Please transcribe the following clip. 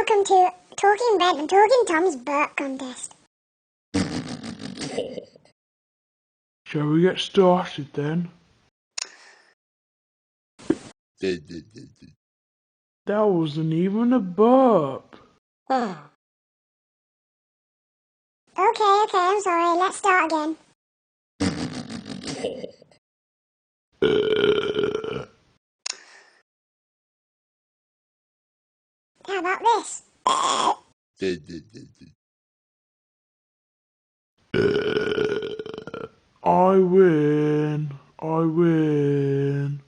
welcome to Talking Red and Talking Tom's burp contest. Shall we get started then? That wasn't even a burp. Okay, I'm sorry. Let's start again. How about this? I win.